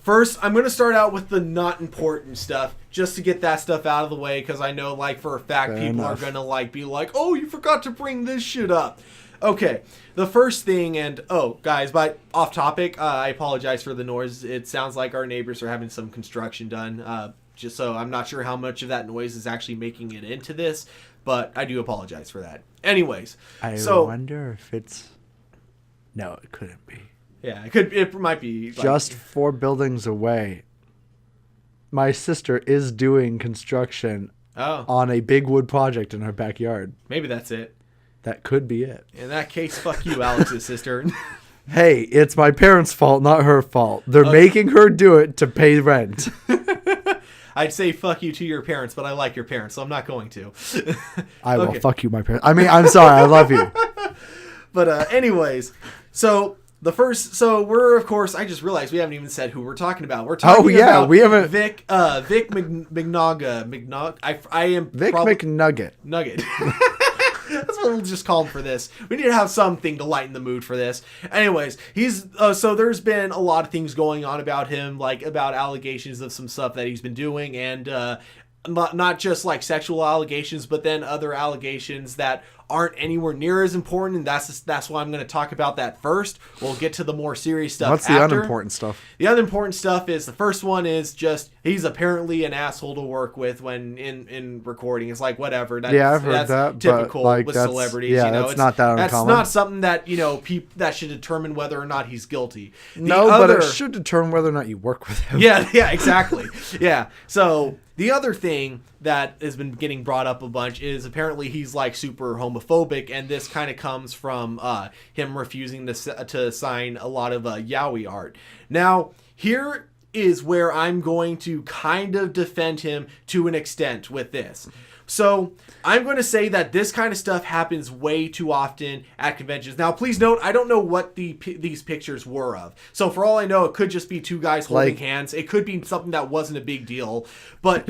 First, I'm going to start out with the not important stuff, just to get that stuff out of the way, because I know, like, for a fact, people are going to, like, be like, oh, you forgot to bring this shit up. Okay, the first thing, and, oh, guys, but off topic, I apologize for the noise. It sounds like our neighbors are having some construction done, just so I'm not sure how much of that noise is actually making it into this, but I do apologize for that. Anyways, I wonder if it's... No, it couldn't be. Yeah, it might be. Like, just 4 buildings away, my sister is doing construction on a big wood project in her backyard. Maybe that's it. That could be it. In that case, fuck you, Alex's sister. Hey, it's my parents' fault, not her fault. They're making her do it to pay rent. I'd say fuck you to your parents, but I like your parents, so I'm not going to. I will fuck you, my parents. I mean, I'm sorry, I love you. But anyways, so... we're, of course, I just realized we haven't even said who we're talking about. We're talking about we haven't... Vic Mignogna. Vic McNugget. Nugget. That's what we'll just call him for this. We need to have something to lighten the mood for this. Anyways, he's so there's been a lot of things going on about him, like about allegations of some stuff that he's been doing, and not just like sexual allegations, but then other allegations that aren't anywhere near as important, and that's why I'm going to talk about that first. We'll get to the more serious stuff. What's the unimportant stuff? The unimportant stuff is the first one is just he's apparently an asshole to work with when in recording. It's like whatever. I've heard that. Typical like, with celebrities. Yeah, you know, it's not that uncommon. That's not something that that should determine whether or not he's guilty. But it should determine whether or not you work with him. Yeah, exactly. Yeah. So the other thing that has been getting brought up a bunch is apparently he's like super homophobic, and this kind of comes from him refusing to sign a lot of yaoi art. Now, here is where I'm going to kind of defend him to an extent with this. So I'm going to say that this kind of stuff happens way too often at conventions. Now, please note, I don't know what these pictures were of. So for all I know, it could just be 2 guys holding hands. It could be something that wasn't a big deal. But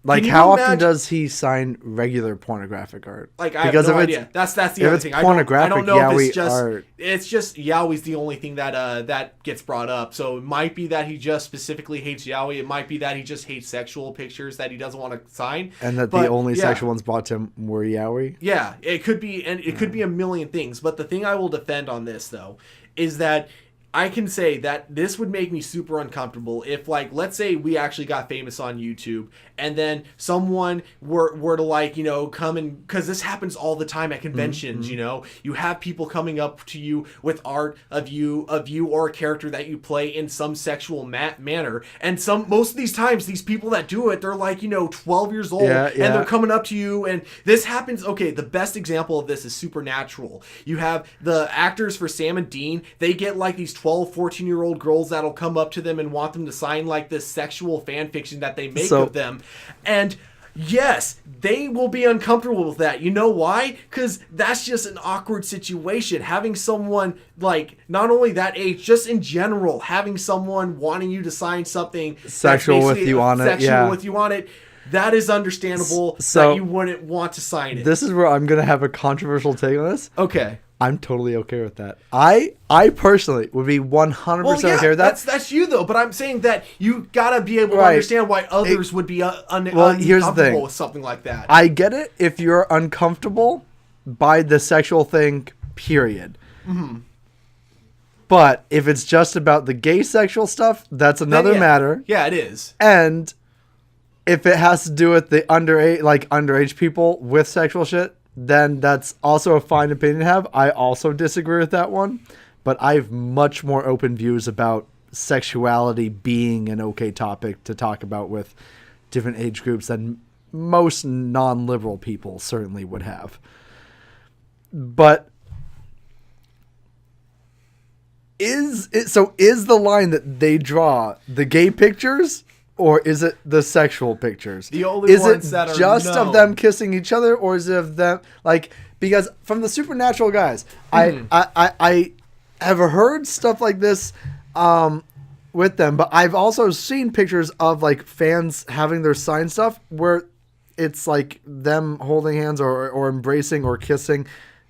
like, how often does he sign regular pornographic art? Like, I have no idea. That's the other thing. I don't know if it's just art. It's just yaoi's the only thing that gets brought up. So it might be that he just specifically hates yaoi. It might be that he just hates sexual pictures that he doesn't want to sign. And that the only sexual ones brought to him were yaoi? Yeah, it could be, and it could be a million things. But the thing I will defend on this, though, is that I can say that this would make me super uncomfortable if, like, let's say we actually got famous on YouTube and then someone were to, like, come and, because this happens all the time at conventions, you have people coming up to you with art of you or a character that you play in some sexual manner, and most of these times these people that do it, they're like 12 years old, and they're coming up to you, and this happens. Okay, the best example of this is Supernatural. You have the actors for Sam and Dean. They get like these 12, 14-year-old girls that'll come up to them and want them to sign like this sexual fan fiction that they make of them. And yes, they will be uncomfortable with that. You know why? Because that's just an awkward situation. Having someone, like, not only that age, just in general, having someone wanting you to sign something sexual with you on it. That is understandable that you wouldn't want to sign it. This is where I'm going to have a controversial take on this. Okay. I'm totally okay with that. I personally would be 100% okay with that. That's you, though. But I'm saying that you gotta be able to understand why others would be uncomfortable with something like that. I get it if you're uncomfortable by the sexual thing, period. Mm-hmm. But if it's just about the gay sexual stuff, that's another matter. Yeah, it is. And if it has to do with the underage people with sexual shit, then that's also a fine opinion to have. I also disagree with that one, but I have much more open views about sexuality being an okay topic to talk about with different age groups than most non-liberal people certainly would have. But is the line that they draw the gay pictures? Or is it the sexual pictures? The only ones that are just of them kissing each other, or is it of them because from the Supernatural guys, I have heard stuff like this with them, but I've also seen pictures of like fans having their sign stuff where it's like them holding hands or embracing or kissing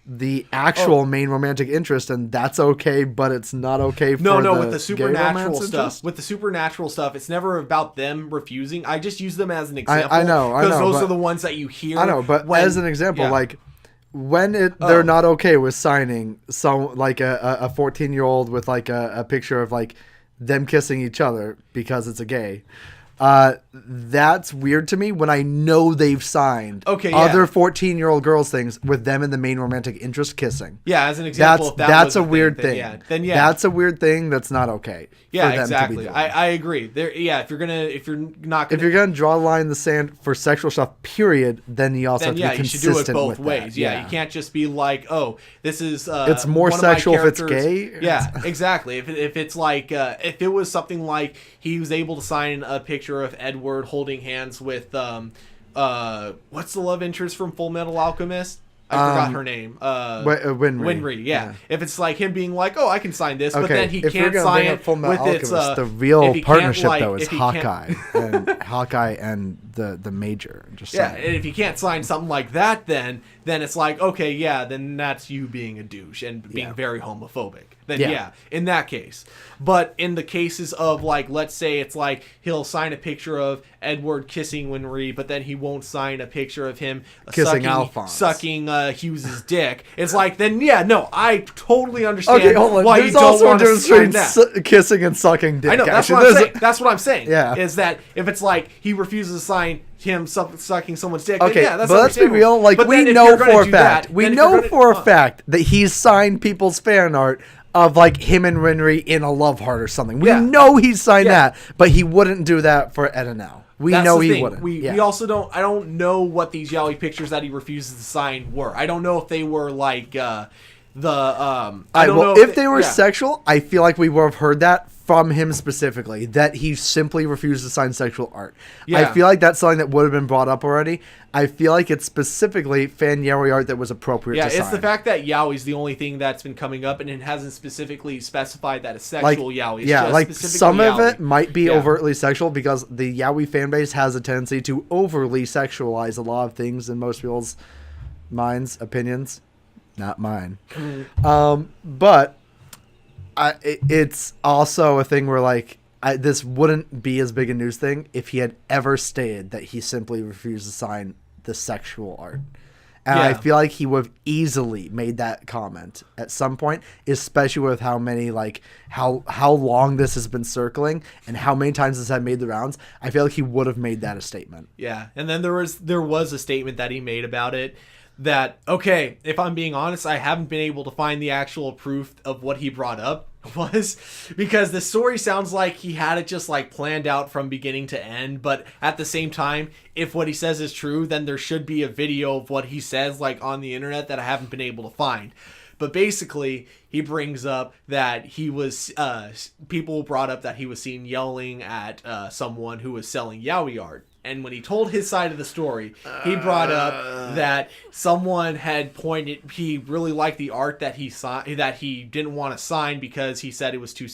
the actual main romantic interest, and that's okay, but it's not okay for with the supernatural stuff. interest? With the supernatural stuff, it's never about them refusing. I just use them as an example. I know, because those are the ones that you hear. I know, but as an example, like when they're not okay with signing some like a 14-year-old with like a picture of like them kissing each other because it's a gay. That's weird to me when I know they've signed other 14-year-old girls things with them in the main romantic interest kissing. Yeah, as an example, that's a weird thing. Then that's a weird thing. That's not okay. Yeah, for them exactly. To be doing. I agree. If you're gonna draw a line in the sand for sexual stuff, period, then you also have to be consistent. You should do it both with ways. That. Yeah, you can't just be like, oh, this is. It's more sexual if it's gay. Yeah, exactly. If it's like if it was something like he was able to sign a picture of Edward holding hands with what's the love interest from Full Metal Alchemist? I forgot her name. Winry. Yeah. If it's like him being like, oh, I can sign this, but then he can't sign it with its. The real partnership though is Hawkeye and the Major. And if you can't sign something like that, then it's like, okay, yeah, then that's you being a douche and being very homophobic. Then in that case. But in the cases of like, let's say it's like he'll sign a picture of Edward kissing Winry, but then he won't sign a picture of him kissing Alphonse, sucking Hughes's dick. It's like, then I totally understand why you don't want to sign that. Kissing and sucking dick. I know, that's what I'm saying. That's what I'm saying. Yeah. Is that if it's like he refuses to sign him sucking someone's dick, okay, then that's but let's be real. Like, we know for a fact. We know for a fact that he's signed people's fan art of like him and Winry in a love heart or something. We know he's signed that, but he wouldn't do that for Ed and Al. That's know he wouldn't. We also don't. I don't know what these yaoi pictures that he refuses to sign were. I don't know if they were like I don't know if they were sexual. I feel like we would have heard that from him specifically, that he simply refused to sign sexual art. Yeah. I feel like that's something that would have been brought up already. I feel like it's specifically fan yaoi art that was appropriate to sign. Yeah, it's the fact that yaoi is the only thing that's been coming up, and it hasn't specifically specified that it's sexual yaoi. It's just like some of it might be overtly sexual because the yaoi fan base has a tendency to overly sexualize a lot of things in most people's minds, opinions. Not mine. But it's also a thing where like this wouldn't be as big a news thing if he had ever stated that he simply refused to sign the sexual art. And I feel like he would have easily made that comment at some point, especially with how many like how long this has been circling and how many times this had made the rounds. I feel like he would have made that a statement. Yeah, and then there was a statement that he made about it. That, okay, if I'm being honest, I haven't been able to find the actual proof of what he brought up was, because the story sounds like he had it just like planned out from beginning to end, but at the same time, if what he says is true, then there should be a video of what he says like on the internet that I haven't been able to find. But basically, he brings up that he was, people brought up that he was seen yelling at someone who was selling yaoi art. And when he told his side of the story, he brought up that someone had pointed. He really liked the art that he signed, that he didn't want to sign because he said it was too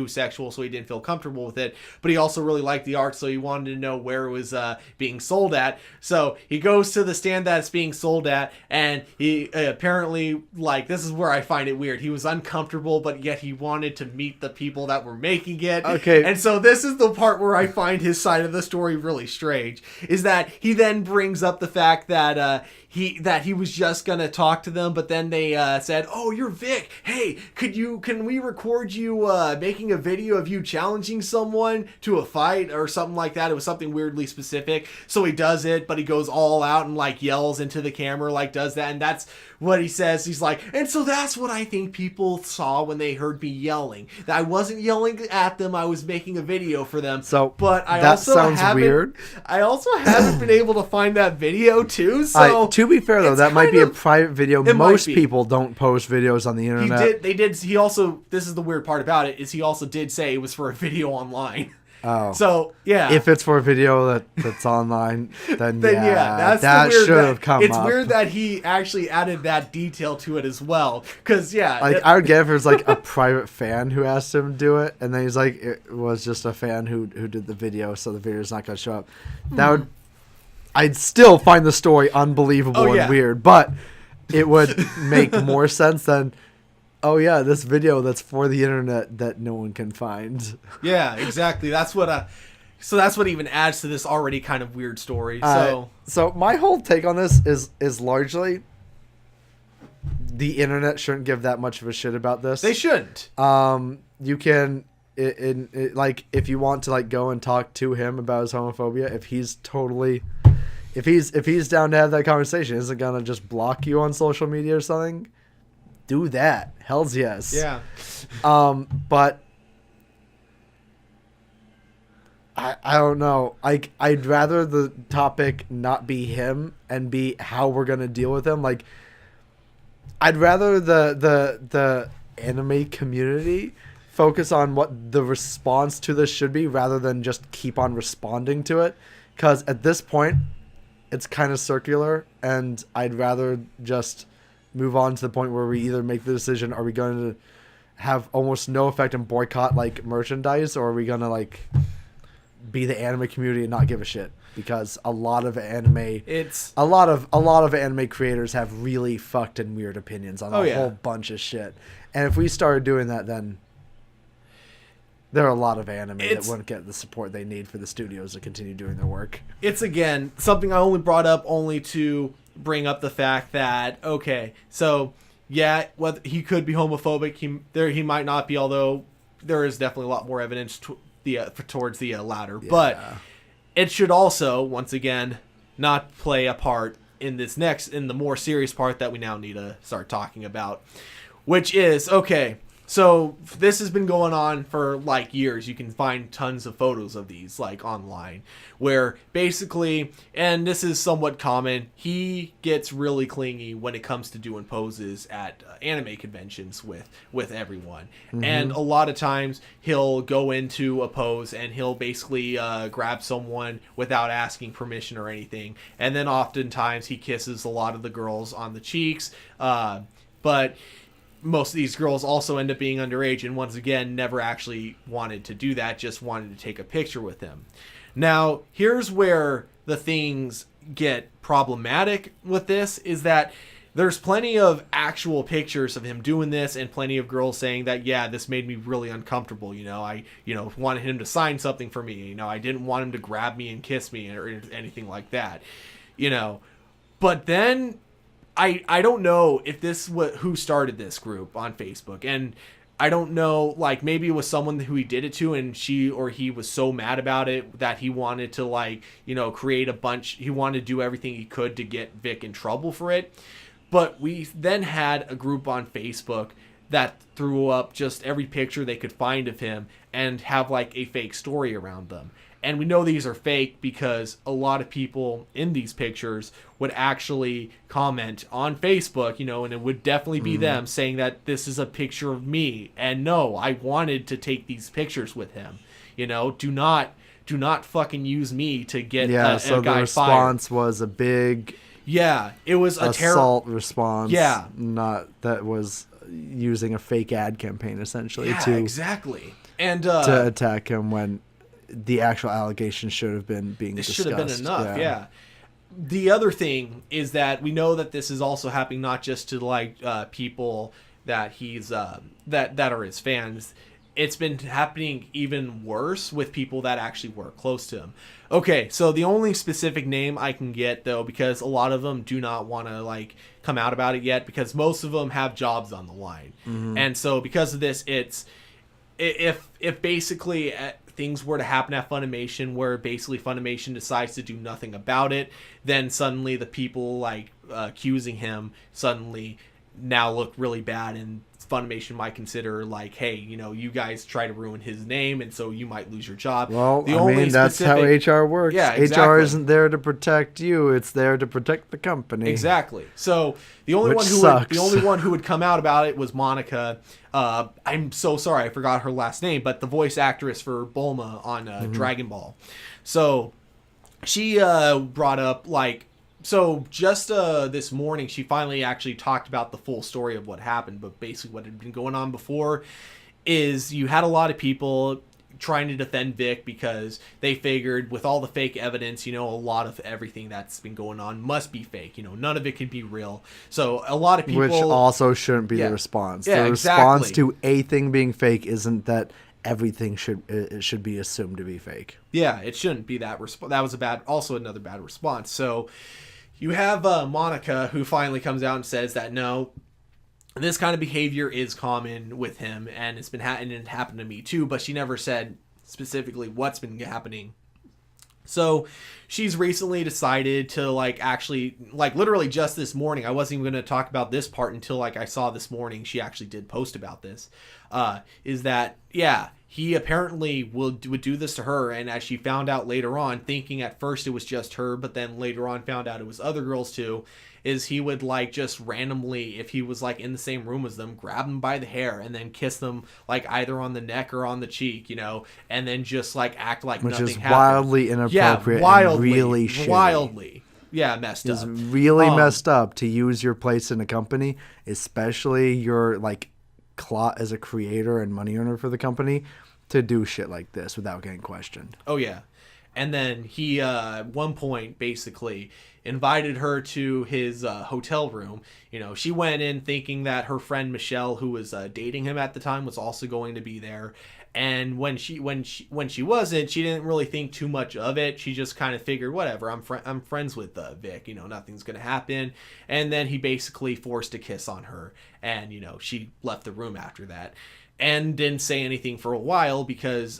sexual, so he didn't feel comfortable with it. But he also really liked the art, so he wanted to know where it was being sold at. So he goes to the stand that it's being sold at, and he apparently, like, this is where I find it weird. He was uncomfortable, but yet he wanted to meet the people that were making it. Okay. And so this is the part where I find his side of the story really strange, is that he then brings up the fact that he was just gonna talk to them, but then they said, "Oh, you're Vic. Hey, can we record you making a video of you challenging someone to a fight or something like that?" It was something weirdly specific. So he does it, but he goes all out and like yells into the camera, like does that, and that's what he says. He's like, and so that's what I think people saw when they heard me yelling. That I wasn't yelling at them, I was making a video for them. So, but I that also sounds weird. I also haven't been able to find that video too. So to be fair though, that might be a private video. Most people don't post videos on the internet. He also, this is the weird part about it, is he also did say it was for a video online. Oh. So, yeah. If it's for a video that's online, then that's that should have come up. It's weird that he actually added that detail to it as well. Because, I would get if it was like a private fan who asked him to do it, and then he's like, it was just a fan who did the video, so the video's not going to show up. That would... I'd still find the story unbelievable and weird, but it would make more sense than, oh yeah, this video that's for the internet that no one can find. Yeah, exactly. So that's what even adds to this already kind of weird story. So my whole take on this is largely the internet shouldn't give that much of a shit about this. They shouldn't. You can, like, if you want to like go and talk to him about his homophobia, if he's down to have that conversation, isn't gonna just block you on social media or something, do that. Hell's yes. Yeah. But I don't know. I'd rather the topic not be him and be how we're gonna deal with him. Like, I'd rather the anime community focus on what the response to this should be rather than just keep on responding to it. Because at this point, it's kind of circular, and I'd rather just move on to the point where we either make the decision, are we going to have almost no effect and boycott like merchandise, or are we going to like be the anime community and not give a shit? Because a lot of anime creators have really fucked and weird opinions on a whole bunch of shit. And if we started doing that, then there are a lot of anime that wouldn't get the support they need for the studios to continue doing their work. It's, again, something I only brought up only to bring up the fact that, okay, so yeah, whether he could be homophobic, he might not be, although there is definitely a lot more evidence towards the latter. Yeah. But it should also, once again, not play a part in the more serious part that we now need to start talking about, which is, okay, so this has been going on for like years. You can find tons of photos of these like online where basically, and this is somewhat common, he gets really clingy when it comes to doing poses at anime conventions with everyone. Mm-hmm. And a lot of times he'll go into a pose and he'll basically grab someone without asking permission or anything. And then oftentimes he kisses a lot of the girls on the cheeks. But most of these girls also end up being underage, and once again, never actually wanted to do that, just wanted to take a picture with him. Now, here's where the things get problematic with this, is that there's plenty of actual pictures of him doing this, and plenty of girls saying that, yeah, this made me really uncomfortable. I wanted him to sign something for me. I didn't want him to grab me and kiss me or anything like that. But then I don't know if this was who started this group on Facebook, and I don't know, like, maybe it was someone who he did it to, and she or he was so mad about it that he wanted to, like, create a bunch. He wanted to do everything he could to get Vic in trouble for it. But we then had a group on Facebook that threw up just every picture they could find of him and have like a fake story around them. And we know these are fake because a lot of people in these pictures would actually comment on Facebook, and it would definitely be them saying that this is a picture of me. And no, I wanted to take these pictures with him. Do not fucking use me to get a guy fired. The response was a big it was a assault response. Yeah. That was using a fake ad campaign essentially exactly. And to attack him when the actual allegation should have been being discussed. It should have been enough, yeah. The other thing is that we know that this is also happening not just to like people that he's that are his fans. It's been happening even worse with people that actually work close to him. Okay, so the only specific name I can get, though, because a lot of them do not want to like come out about it yet, because most of them have jobs on the line, and so because of this, it's if basically things were to happen at Funimation where basically Funimation decides to do nothing about it, then suddenly the people like accusing him suddenly now look really bad, and Funimation might consider like, hey, you guys try to ruin his name, and so you might lose your job. Well, that's how HR works. Yeah, exactly. HR isn't there to protect you; it's there to protect the company. Exactly. So the only one who would come out about it was Monica. I'm so sorry, I forgot her last name, but the voice actress for Bulma on Dragon Ball. So she brought up like. So just this morning, she finally actually talked about the full story of what happened. But basically what had been going on before is you had a lot of people trying to defend Vic because they figured with all the fake evidence, a lot of everything that's been going on must be fake. None of it could be real. So a lot of people... Which also shouldn't be the response. Yeah, the response to a thing being fake isn't that everything should be assumed to be fake. Yeah, it shouldn't be that. That was also another bad response. So you have Monica, who finally comes out and says that no, this kind of behavior is common with him, and it's been and it happened to me too, but she never said specifically what's been happening. So she's recently decided to actually literally just this morning, I wasn't even going to talk about this part until I saw this morning she actually did post about this, is that he apparently would do this to her, and as she found out later on, thinking at first it was just her, but then later on found out it was other girls too, is he would just randomly, if he was in the same room as them, grab them by the hair and then kiss them either on the neck or on the cheek, and then just act like which nothing is happened. wildly inappropriate, and really shitty. Wildly. Yeah, messed up. It's really messed up to use your place in a company, especially your as a creator and money earner for the company, to do shit like this without getting questioned. Oh yeah. And then he at one point basically invited her to his hotel room. She went in thinking that her friend Michelle, who was dating him at the time, was also going to be there. And when she wasn't, she didn't really think too much of it. She just kind of figured, whatever, I'm friends with Vic, nothing's gonna happen. And then he basically forced a kiss on her, and she left the room after that, and didn't say anything for a while because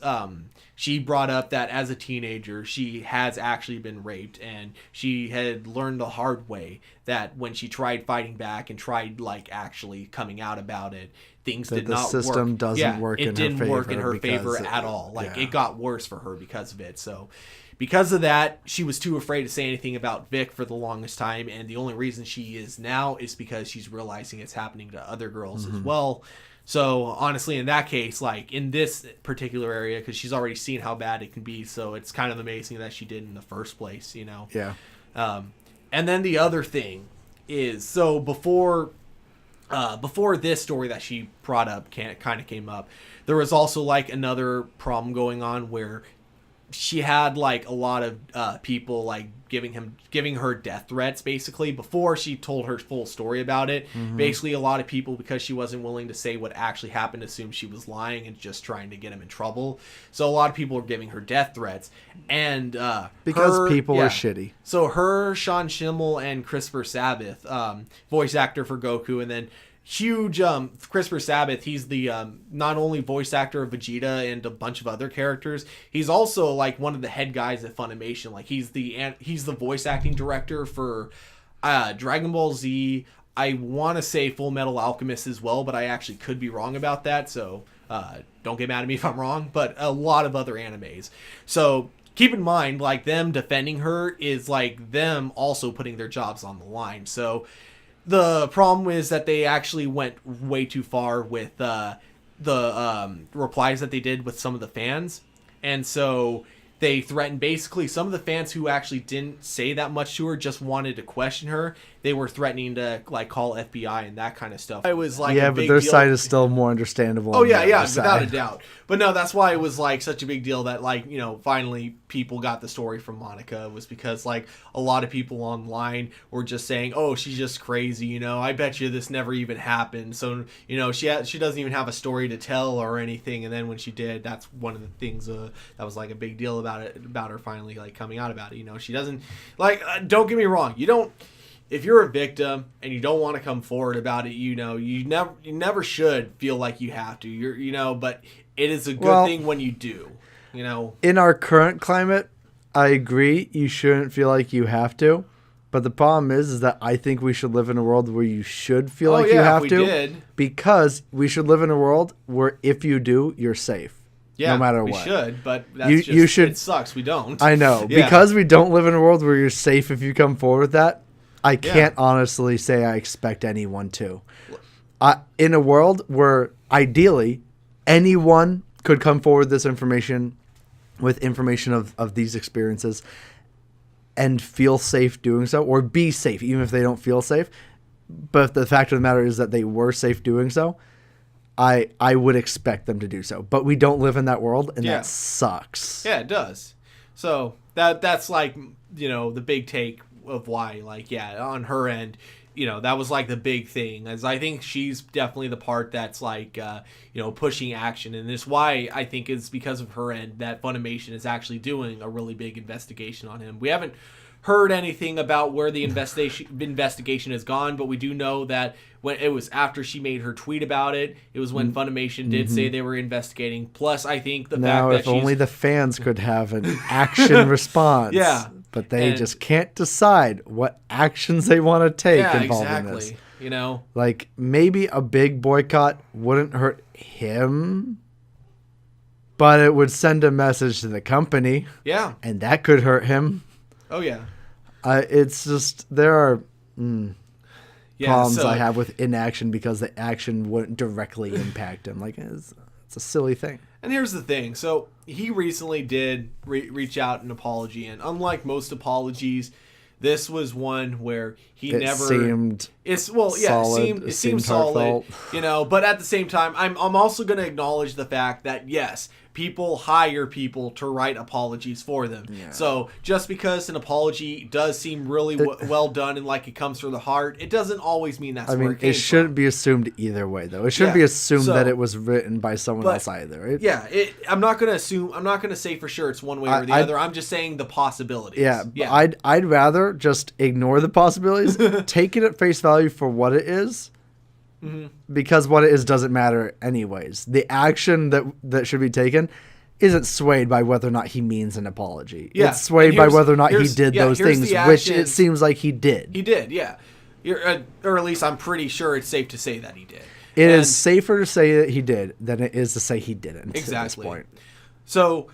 she brought up that as a teenager she has actually been raped, and she had learned the hard way that when she tried fighting back and tried actually coming out about it, things did not work. The system doesn't work in her favor. It didn't work in her favor at all. It got worse for her because of it. So because of that, she was too afraid to say anything about Vic for the longest time, and the only reason she is now is because she's realizing it's happening to other girls as well. So honestly, in that case, in this particular area, because she's already seen how bad it can be, so it's kind of amazing that she did in the first place, Yeah. And then the other thing is, so before this story that she brought up kind of came up, there was also another problem going on where she had a lot of people giving her death threats basically before she told her full story about it. Basically a lot of people, because she wasn't willing to say what actually happened, assumed she was lying and just trying to get him in trouble. So a lot of people were giving her death threats, and because people are shitty. So her, Sean Schemmel, and Christopher Sabath, voice actor for Goku, and then huge Christopher Sabath, he's the not only voice actor of Vegeta and a bunch of other characters, he's also one of the head guys at Funimation. He's the voice acting director for Dragon Ball Z, I want to say Full Metal Alchemist as well, but I actually could be wrong about that, so don't get mad at me if I'm wrong, but a lot of other animes. So keep in mind, them defending her is them also putting their jobs on the line. So the problem is that they actually went way too far with the replies that they did with some of the fans. And so they threatened, basically, some of the fans who actually didn't say that much to her, just wanted to question her. They were threatening to call FBI and that kind of stuff. It was a but big their deal. side is still more understandable. Oh yeah, without a doubt. But no, that's why it was such a big deal that finally people got the story from Monica, was because a lot of people online were just saying, oh, she's just crazy, I bet you this never even happened. So she doesn't even have a story to tell or anything. And then when she did, that's one of the things that was a big deal about her finally coming out about it. She doesn't don't get me wrong, you don't. If you're a victim and you don't want to come forward about it, you never should feel like you have to. But it is a good thing when you do. In our current climate, I agree. You shouldn't feel like you have to. But the problem is that I think we should live in a world where you should feel like you have to. Did. Because we should live in a world where if you do, you're safe. Yeah, no matter we what. We should, but that's you should. It sucks. We don't. I know. Yeah. Because we don't live in a world where you're safe if you come forward with that, I can't honestly say I expect anyone to. In a world where ideally anyone could come forward with this information, with information of these experiences, and feel safe doing so, or be safe even if they don't feel safe. But the fact of the matter is that they were safe doing so. I would expect them to do so. But we don't live in that world, and Yeah. that sucks. Yeah, it does. So that's like, the big take of why, like, yeah, on her end, that was like the big thing, as I think she's definitely the part that's like, pushing action. And this why I think it's because of her end that Funimation is actually doing a really big investigation on him. We haven't heard anything about where the investigation has gone, but we do know that when it was after she made her tweet about it, it was when Funimation did say they were investigating. Plus, I think the Now, fact that if only the fans could have an action response. Yeah. But they just can't decide what actions they want to take involved in this. Like, maybe a big boycott wouldn't hurt him, but it would send a message to the company. Yeah. And that could hurt him. Oh, yeah. It's just, there are problems I have with inaction because the action wouldn't directly impact him. Like, it's a silly thing. And here's the thing. So he recently did reach out an apology, and unlike most apologies, this was one where it seemed solid, but at the same time, I'm also going to acknowledge the fact that yes, people hire people to write apologies for them. Yeah. So just because an apology does seem really well done and like it comes from the heart, it doesn't always mean that's where it came from. Shouldn't be assumed either way, though. It shouldn't be assumed that it was written by someone else either, right? Yeah, I'm not going to assume. I'm not going to say for sure it's one way or the other. I'm just saying the possibilities. Yeah. I'd rather just ignore the possibilities, take it at face value for what it is. Because what it is doesn't matter anyways. The action that should be taken isn't swayed by whether or not he means an apology. Yeah. It's swayed by whether or not he did those things, which it seems like he did. He did, yeah. Or at least I'm pretty sure it's safe to say that he did. It is safer to say that he did than it is to say he didn't. Exactly. At this point. So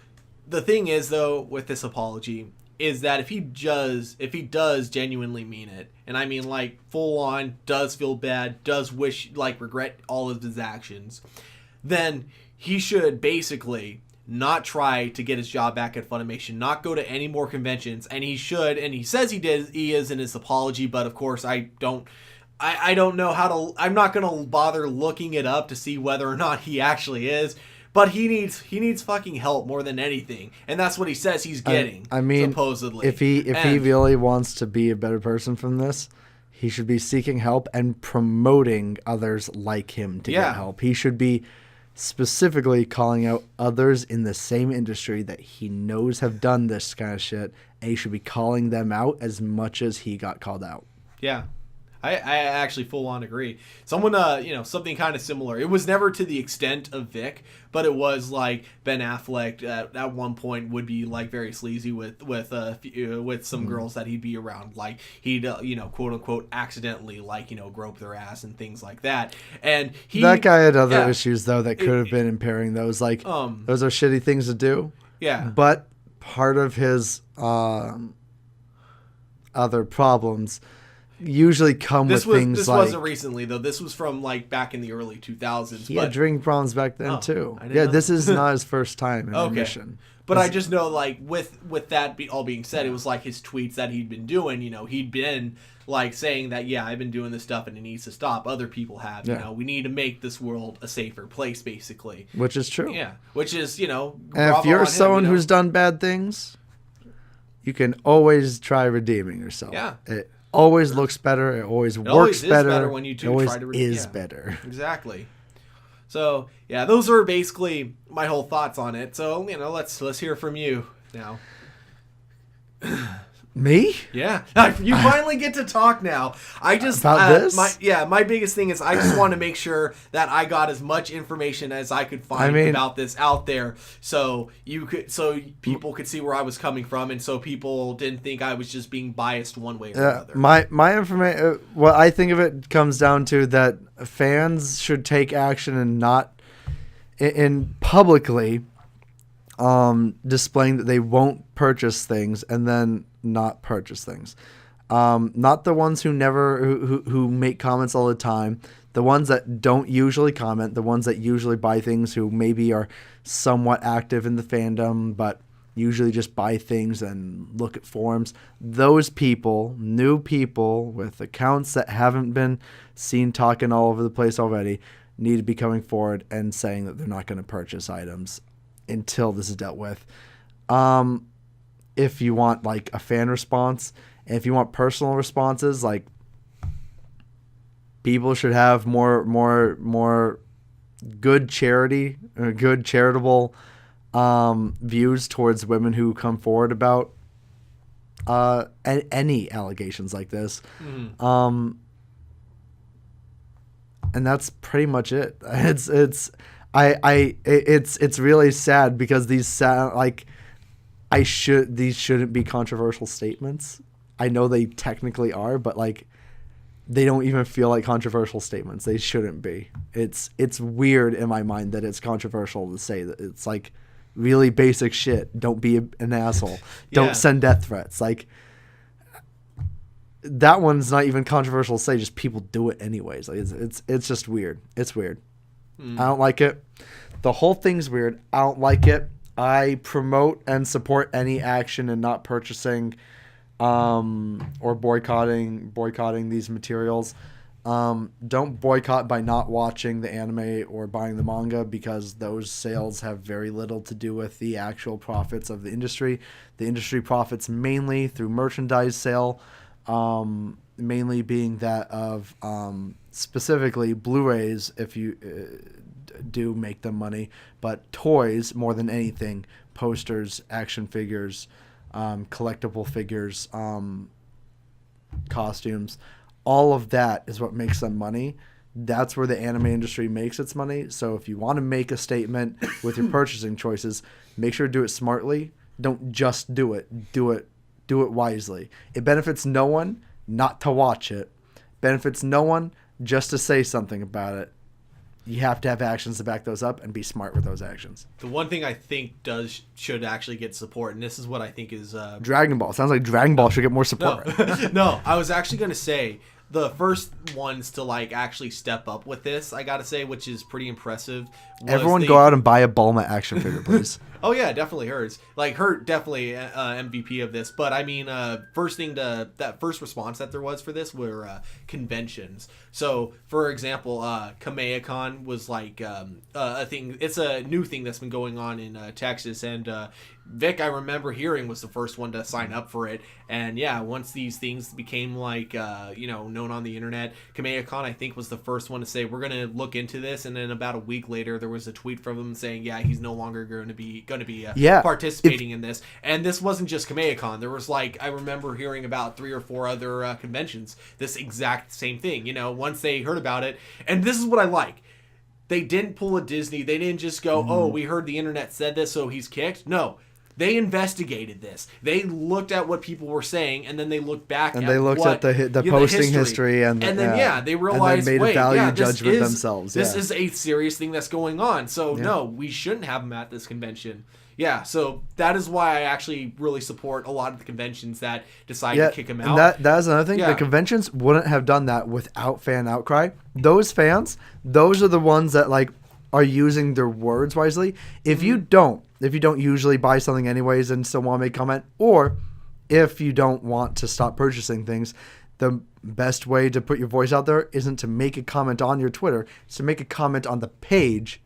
the thing is, though, with this apology, is that if he does genuinely mean it, and I mean like full on, does feel bad, does wish, like regret all of his actions, then he should basically not try to get his job back at Funimation, not go to any more conventions, and he should, and he says he is in his apology, but of course I don't know how to, I'm not going to bother looking it up to see whether or not he actually is. But he needs fucking help more than anything, and that's what he says he's getting. I mean, supposedly, if he really wants to be a better person from this, he should be seeking help and promoting others like him to get help. He should be specifically calling out others in the same industry that he knows have done this kind of shit, and he should be calling them out as much as he got called out. Yeah. I actually full on agree. Someone, something kind of similar. It was never to the extent of Vic, but it was like Ben Affleck at one point would be like very sleazy with some girls that he'd be around. Like he'd, quote unquote, accidentally grope their ass and things like that. And that guy had other issues though that could have been impairing those. Like those are shitty things to do. Yeah. But part of his other problems usually come with things this like... This wasn't recently, though. This was from, back in the early 2000s. He had drinking problems back then, too. Yeah, this is not his first time in a mission. But I just know, with that all being said, it was, his tweets that he'd been doing, he'd been, saying that, yeah, I've been doing this stuff and it needs to stop. Other people have, we need to make this world a safer place, basically. Which is true. Yeah, which is, And if you're someone who's done bad things, you can always try redeeming yourself. Yeah. It always looks better. It always works better. When you it always try to is better. Exactly. So yeah, those are basically my whole thoughts on it. So let's hear from you now. Me? Yeah, you finally get to talk now. I just about this. My biggest thing is I just want to make sure that I got as much information as I could find about this out there, so people could see where I was coming from, and so people didn't think I was just being biased one way or another. My information, what I think of it comes down to that fans should take action and not in publicly displaying that they won't purchase things and then not purchase things. Not the ones who make comments all the time, the ones that don't usually comment, the ones that usually buy things, who maybe are somewhat active in the fandom but usually just buy things and look at forums. Those people, new people with accounts that haven't been seen talking all over the place already, need to be coming forward and saying that they're not going to purchase items until this is dealt with. If you want like a fan response, and if you want personal responses, like people should have more good charity or good charitable views towards women who come forward about any allegations like this. And that's pretty much it. It's really sad because these shouldn't be controversial statements. I know they technically are, but like they don't even feel like controversial statements. They shouldn't be. It's weird in my mind that it's controversial to say that. It's like really basic shit. Don't be an asshole. Don't send death threats. Like that one's not even controversial to say. Just people do it anyways. Like it's just weird. It's weird. I don't like it. The whole thing's weird. I don't like it. I promote and support any action in not purchasing or boycotting these materials. Don't boycott by not watching the anime or buying the manga, because those sales have very little to do with the actual profits of the industry. The industry profits mainly through merchandise sale, mainly being that of specifically Blu-rays, if you do make them money, but toys more than anything, posters, action figures, collectible figures, costumes, all of that is what makes them money. That's where the anime industry makes its money. So if you want to make a statement with your purchasing choices, make sure to do it smartly. Don't just do it. Do it wisely. It benefits no one not to watch it. Benefits no one just to say something about it. You have to have actions to back those up and be smart with those actions. The one thing I think should actually get support, and this is what I think is... Dragon Ball. Sounds like Dragon Ball should get more support. No, I was actually going to say the first ones to like actually step up with this, I got to say, which is pretty impressive. Everyone go out and buy a Bulma action figure, please. Oh yeah, definitely hers. Like her, definitely MVP of this. But I mean, that first response that there was for this were conventions. So, for example, Kamehacon was like a thing. It's a new thing that's been going on in Texas, and Vic, I remember hearing, was the first one to sign up for it. And yeah, once these things became like known on the internet, Kamehacon I think was the first one to say we're gonna look into this. And then about a week later, there was a tweet from him saying, yeah, he's no longer going to be participating in this. And this wasn't just Kamehacon. There was like, I remember hearing about 3 or 4 other conventions, this exact same thing. Once they heard about it, and this is what I like. They didn't pull a Disney. They didn't just go, oh, we heard the internet said this, so he's kicked. No. They investigated this. They looked at what people were saying, and then they looked back and they looked at the posting history, and then they realized, and then made a value judgment themselves. This is a serious thing that's going on. So no, we shouldn't have them at this convention. Yeah, so that is why I actually really support a lot of the conventions that decide to kick him out. That is another thing. Yeah. The conventions wouldn't have done that without fan outcry. Those fans, those are the ones that like are using their words wisely. If you don't usually buy something anyways and still want to make a comment, or if you don't want to stop purchasing things, the best way to put your voice out there isn't to make a comment on your Twitter. It's to make a comment on the page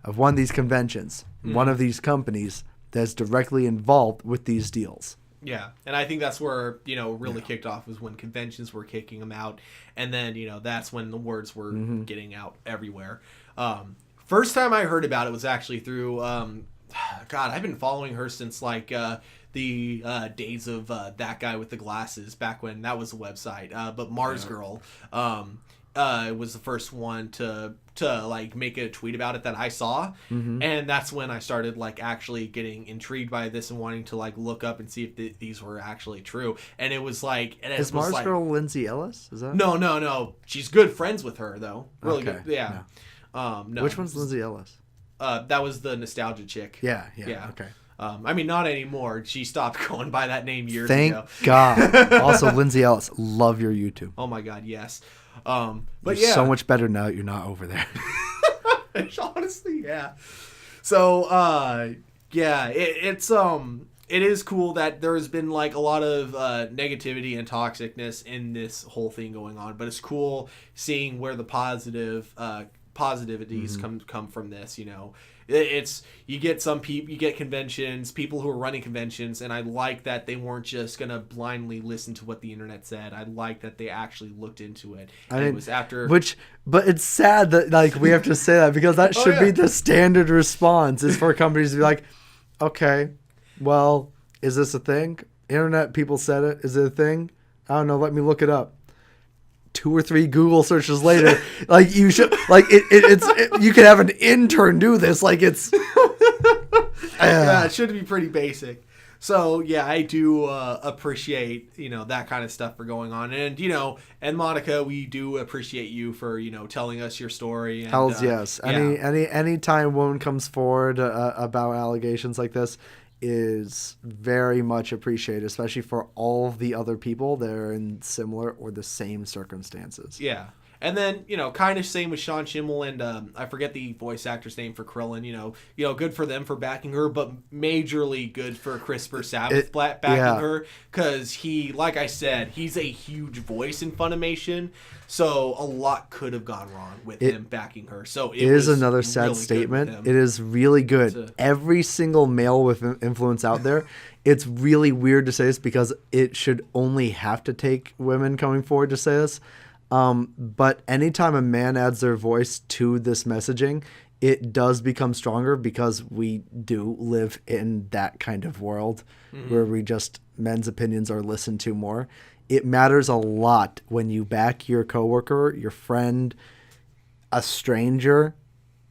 of one of these conventions, one of these companies that's directly involved with these deals. Yeah, and I think that's where, really kicked off, was when conventions were kicking them out, and then, that's when the words were getting out everywhere. First time I heard about it was actually through, God, I've been following her since, like, the days of That Guy with the Glasses, back when that was a website. But Mars Girl was the first one to like make a tweet about it that I saw, and that's when I started like actually getting intrigued by this and wanting to like look up and see if these were actually true. And it was like, is Mars Girl Lindsay Ellis? Is that no? She's good friends with her though. Really good. Yeah. No. Which one's Lindsay Ellis? That was the nostalgia chick. Yeah. Okay. I mean, not anymore. She stopped going by that name years ago. Thank God. Also, Lindsay Ellis, love your YouTube. Oh my God, yes. But you're so much better now that you're not over there. Honestly, yeah. So, it is cool that there has been like a lot of negativity and toxicness in this whole thing going on, but it's cool seeing where the positive positivities come from this. You know, it's you get some people, you get conventions, people who are running conventions, and I like that they weren't just gonna blindly listen to what the internet said. I like that they actually looked into it. And it was after but it's sad that like we have to say that because that should be the standard response is for companies to be like, okay, well, is this a thing? Internet people said it. Is it a thing? I don't know. Let me look it up. 2 or 3 Google searches later, like you should, like you could have an intern do this. Like it's, yeah, it should be pretty basic. So yeah, I do appreciate that kind of stuff for going on, and and Monica, we do appreciate you for telling us your story. And, hells yes. Any time a woman comes forward about allegations like this is very much appreciated, especially for all of the other people that are in similar or the same circumstances. Yeah. And then, kind of same with Sean Schimmel and I forget the voice actor's name for Krillin. Good for them for backing her, but majorly good for Christopher Sabat backing her, because he, like I said, he's a huge voice in Funimation, so a lot could have gone wrong with him backing her. So it is another sad really statement. It is really good. Every single male with influence out there. It's really weird to say this because it should only have to take women coming forward to say this. But anytime a man adds their voice to this messaging, it does become stronger because we do live in that kind of world where men's opinions are listened to more. It matters a lot when you back your coworker, your friend, a stranger.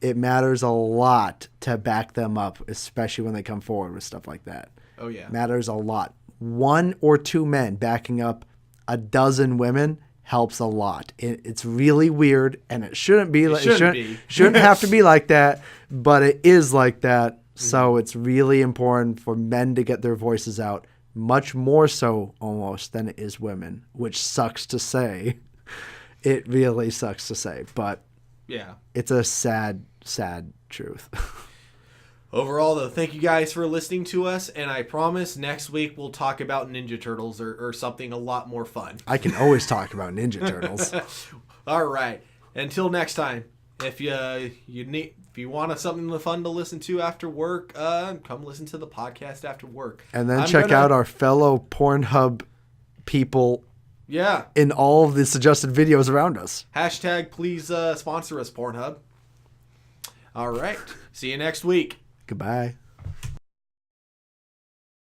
It matters a lot to back them up, especially when they come forward with stuff like that. Oh yeah. Matters a lot. 1 or 2 men backing up a dozen women helps a lot. It's really weird, and it shouldn't be. Shouldn't have to be like that, but it is like that. So it's really important for men to get their voices out, much more so almost than it is women, which sucks to say. It really sucks to say, but yeah, it's a sad, sad truth. Overall, though, thank you guys for listening to us, and I promise next week we'll talk about Ninja Turtles or something a lot more fun. I can always talk about Ninja Turtles. All right. Until next time, if you want something fun to listen to after work, come listen to the podcast after work. And then check out our fellow Pornhub people. Yeah. In all of the suggested videos around us. # please sponsor us, Pornhub. All right. See you next week. Goodbye.